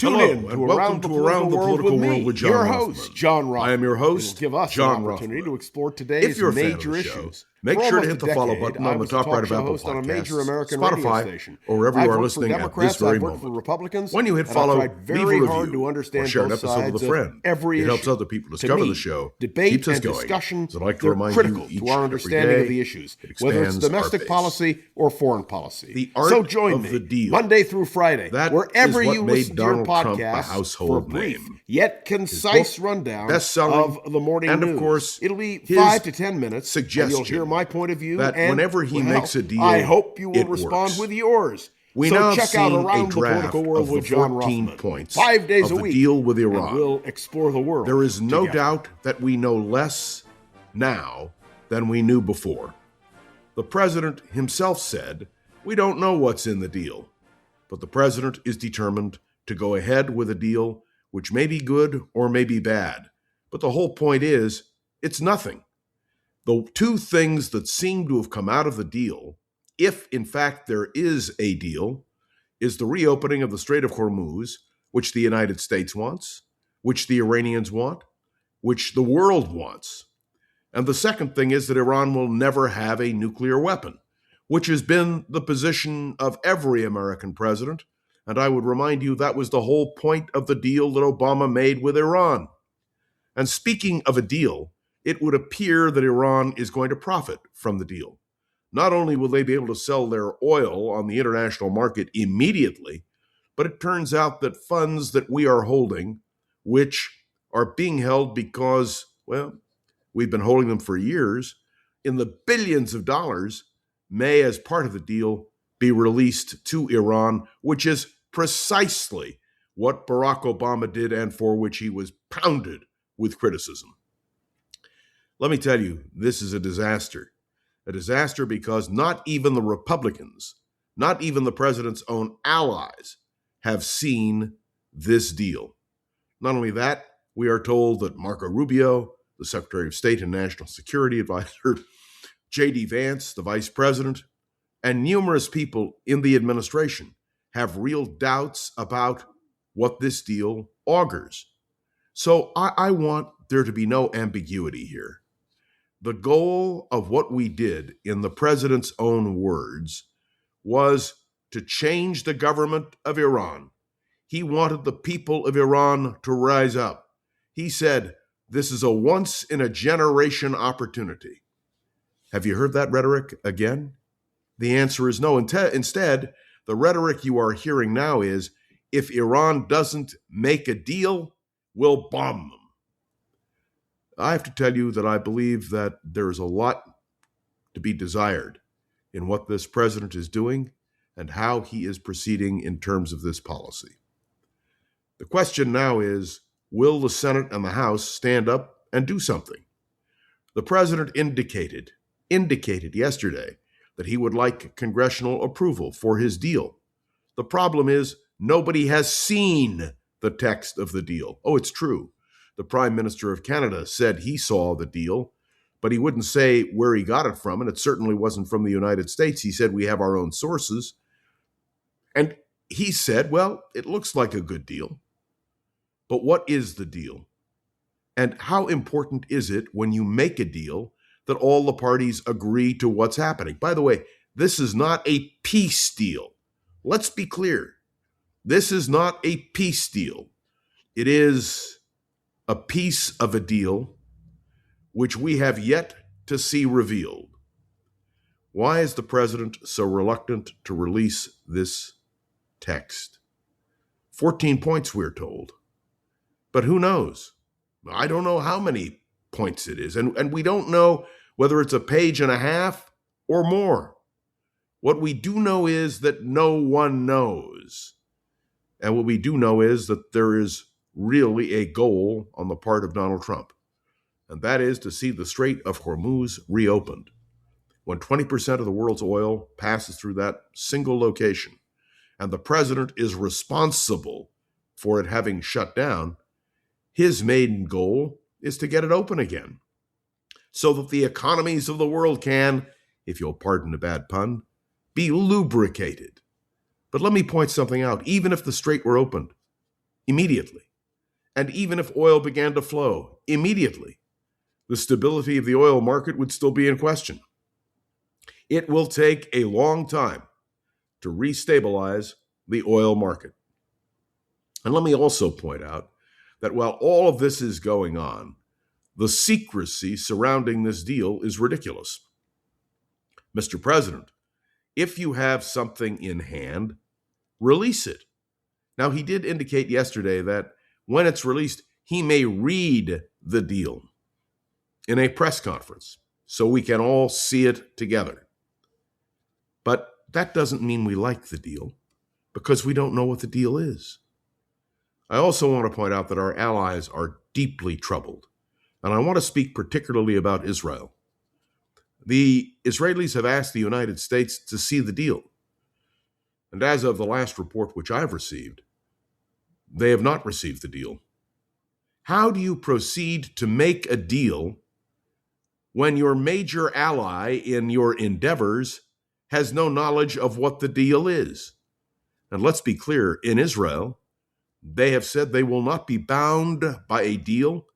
Tune Hello, in to and welcome to Around the Political World with John your Rothman. host, John Rothman. I am your host, It'll give us John an opportunity Rothman. to explore today's If you're a fan of major the show, issues. make For sure to almost hit a the follow decade, button I on the was a top talk right of show Apple host on a major Podcasts, American radio Spotify, station. or wherever I've you are worked for listening at this Democrats, very I've worked for moment. Republicans. When you hit and follow, I've tried leave a very review, hard to understand or share an both episode with a sides friend. of every It issue. helps other people To discover me, the show, debate keeps us and going. discussion, So I'd like to they're remind critical you to each our and every understanding day, of the issues, it whether it's expands our domestic base. policy or foreign policy. The art So join of me the deal. Monday through Friday, That wherever is what you made listen to your Donald Trump a podcasts, household for a brief name. yet concise book, rundown best-selling, of the morning and, of news. course, It'll be his 5 to 10 minutes, and you'll suggestion hear my point of view. that and, whenever he makes a deal, I hope you will it respond works. with yours. We so now have check out seen Around a the draft Political World of the with John 14 Rothman. points 5 days of a the week, deal with Iran. and we'll explore the world. There is no together. doubt that we know less now than we knew before. The president himself said, "We don't know what's in the deal." But the president is determined to go ahead with a deal which may be good or may be bad. But the whole point is, it's nothing. The two things that seem to have come out of the deal, if in fact there is a deal, is the reopening of the Strait of Hormuz, which the United States wants, which the Iranians want, which the world wants. And the second thing is that Iran will never have a nuclear weapon, which has been the position of every American president. And I would remind you that was the whole point of the deal that Obama made with Iran. And speaking of a deal, it would appear that Iran is going to profit from the deal. Not only will they be able to sell their oil on the international market immediately, but it turns out that funds that we are holding, which are being held because, well, we've been holding them for years, in the billions of dollars, may, as part of the deal, be released to Iran, which is precisely what Barack Obama did and for which he was pounded with criticism. Let me tell you, this is a disaster. A disaster because not even the Republicans, not even the president's own allies, have seen this deal. Not only that, we are told that Marco Rubio, the Secretary of State and National Security Advisor, J.D. Vance, the Vice President, and numerous people in the administration have real doubts about what this deal augurs. So I want there to be no ambiguity here. The goal of what we did, in the president's own words, was to change the government of Iran. He wanted the people of Iran to rise up. He said, this is a once-in-a-generation opportunity. Have you heard that rhetoric again? The answer is no. Instead, the rhetoric you are hearing now is, if Iran doesn't make a deal, we'll bomb them. I have to tell you that I believe that there is a lot to be desired in what this president is doing and how he is proceeding in terms of this policy. The question now is, will the Senate and the House stand up and do something? The president indicated yesterday that he would like congressional approval for his deal. The problem is, nobody has seen the text of the deal. Oh, it's true. The Prime Minister of Canada said he saw the deal, but he wouldn't say where he got it from, and it certainly wasn't from the United States. He said we have our own sources. And he said, well, it looks like a good deal. But what is the deal? And how important is it when you make a deal that all the parties agree to what's happening? By the way, this is not a peace deal. Let's be clear. This is not a peace deal. It is a piece of a deal which we have yet to see revealed. Why is the president so reluctant to release this text? 14 points, we're told. But who knows? I don't know how many points it is, and we don't know whether it's a page and a half or more. What we do know is that no one knows. And what we do know is that there is really a goal on the part of Donald Trump, and that is to see the Strait of Hormuz reopened. When 20% of the world's oil passes through that single location, and the president is responsible for it having shut down, his main goal is to get it open again, so that the economies of the world can, if you'll pardon a bad pun, be lubricated. But let me point something out. Even if the strait were opened, immediately. And even if oil began to flow immediately, the stability of the oil market would still be in question. It will take a long time to restabilize the oil market. And let me also point out that while all of this is going on, the secrecy surrounding this deal is ridiculous. Mr. President, if you have something in hand, release it. Now, he did indicate yesterday that when it's released, he may read the deal in a press conference so we can all see it together. But that doesn't mean we like the deal, because we don't know what the deal is. I also want to point out that our allies are deeply troubled, and I want to speak particularly about Israel. The Israelis have asked the United States to see the deal, and as of the last report which I've received, they have not received the deal. How do you proceed to make a deal when your major ally in your endeavors has no knowledge of what the deal is? And let's be clear, in Israel, they have said they will not be bound by a deal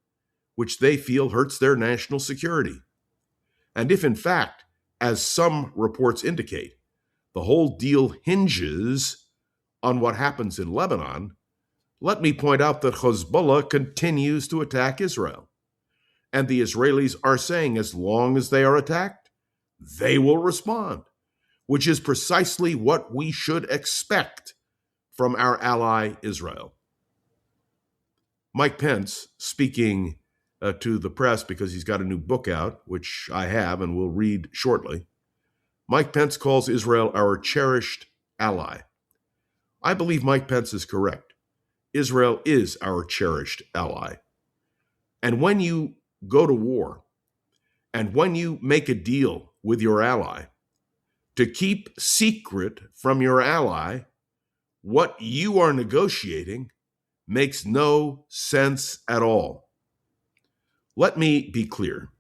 which they feel hurts their national security. And if in fact, as some reports indicate, the whole deal hinges on what happens in Lebanon, let me point out that Hezbollah continues to attack Israel. And the Israelis are saying as long as they are attacked, they will respond, which is precisely what we should expect from our ally Israel. Mike Pence, speaking to the press because he's got a new book out, which I have and will read shortly, Mike Pence calls Israel our cherished ally. I believe Mike Pence is correct. Israel is our cherished ally. And when you go to war, and when you make a deal with your ally, to keep secret from your ally what you are negotiating makes no sense at all. Let me be clear.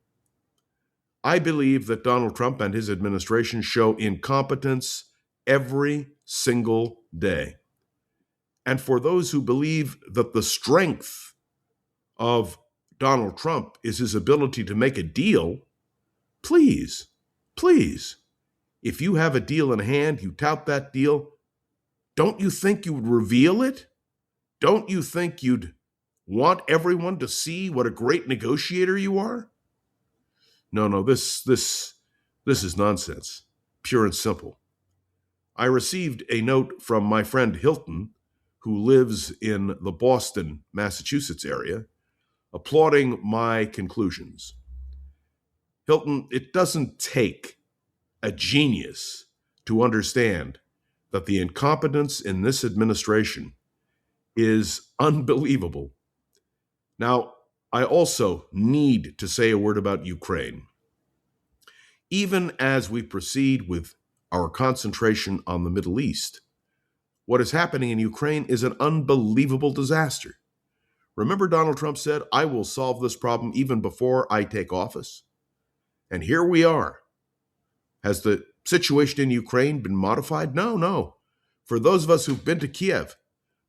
I believe that Donald Trump and his administration show incompetence every single day. And for those who believe that the strength of Donald Trump is his ability to make a deal, please, if you have a deal in hand, you tout that deal, don't you think you would reveal it? Don't you think you'd want everyone to see what a great negotiator you are? No, this is nonsense, pure and simple. I received a note from my friend Hilton, who lives in the Boston, Massachusetts area, applauding my conclusions. Hilton, it doesn't take a genius to understand that the incompetence in this administration is unbelievable. Now, I also need to say a word about Ukraine. Even as we proceed with our concentration on the Middle East, what is happening in Ukraine is an unbelievable disaster. Remember, Donald Trump said, I will solve this problem even before I take office? And here we are. Has the situation in Ukraine been modified? No. For those of us who've been to Kiev,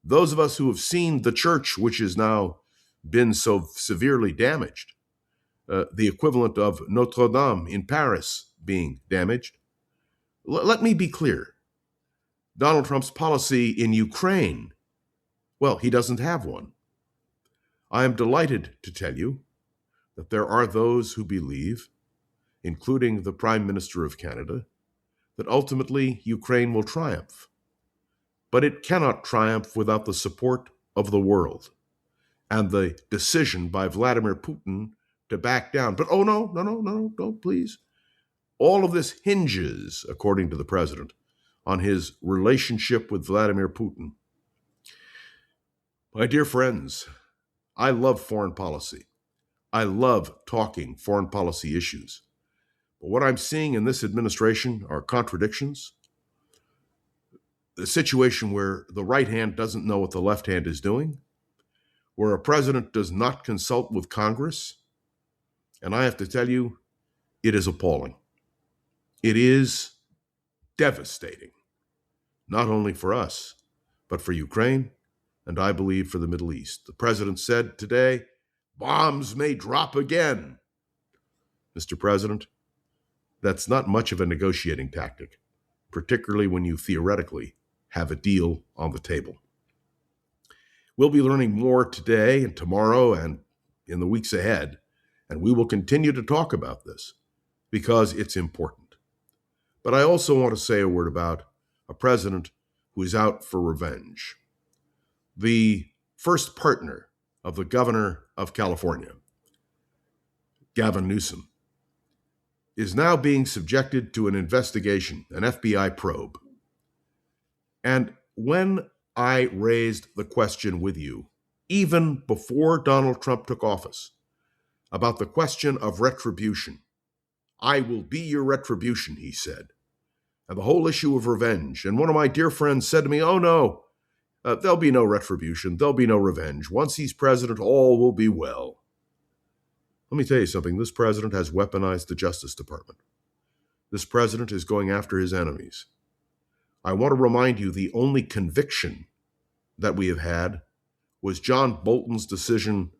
those of us who have seen the church, which has now been so severely damaged, the equivalent of Notre Dame in Paris being damaged, let me be clear. Donald Trump's policy in Ukraine, well, he doesn't have one. I am delighted to tell you that there are those who believe, including the Prime Minister of Canada, that ultimately Ukraine will triumph. But it cannot triumph without the support of the world and the decision by Vladimir Putin to back down. But no, please. All of this hinges, according to the president, on his relationship with Vladimir Putin. My dear friends, I love foreign policy. I love talking foreign policy issues. But what I'm seeing in this administration are contradictions. The situation where the right hand doesn't know what the left hand is doing, where a president does not consult with Congress. And I have to tell you, it is appalling. It is devastating, not only for us, but for Ukraine and I believe for the Middle East. The president said today, bombs may drop again. Mr. President, that's not much of a negotiating tactic, particularly when you theoretically have a deal on the table. We'll be learning more today and tomorrow and in the weeks ahead, and we will continue to talk about this because it's important. But I also want to say a word about a president who is out for revenge. The first partner of the governor of California, Gavin Newsom, is now being subjected to an investigation, an FBI probe. And when I raised the question with you, even before Donald Trump took office, about the question of retribution, I will be your retribution, he said, and the whole issue of revenge. And one of my dear friends said to me, oh no, there'll be no retribution, there'll be no revenge. Once he's president, all will be well. Let me tell you something. This president has weaponized the Justice Department. This president is going after his enemies. I want to remind you the only conviction that we have had was John Bolton's decision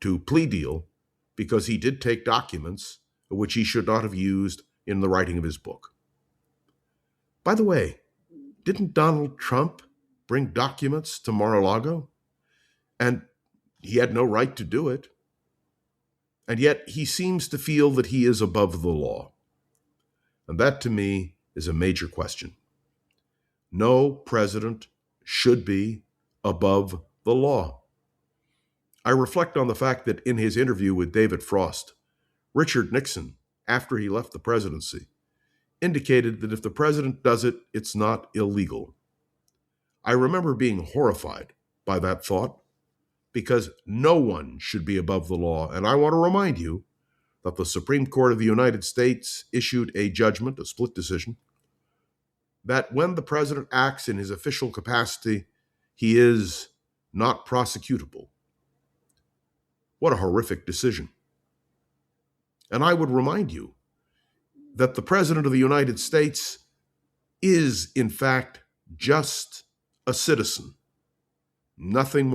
to plea deal because he did take documents which he should not have used in the writing of his book. By the way, didn't Donald Trump bring documents to Mar-a-Lago? And he had no right to do it. And yet he seems to feel that he is above the law. And that, to me, is a major question. No president should be above the law. I reflect on the fact that in his interview with David Frost, Richard Nixon, after he left the presidency, indicated that if the president does it, it's not illegal. I remember being horrified by that thought because no one should be above the law. And I want to remind you that the Supreme Court of the United States issued a judgment, a split decision, that when the president acts in his official capacity, he is not prosecutable. What a horrific decision. And I would remind you that the President of the United States is, in fact, just a citizen, nothing more.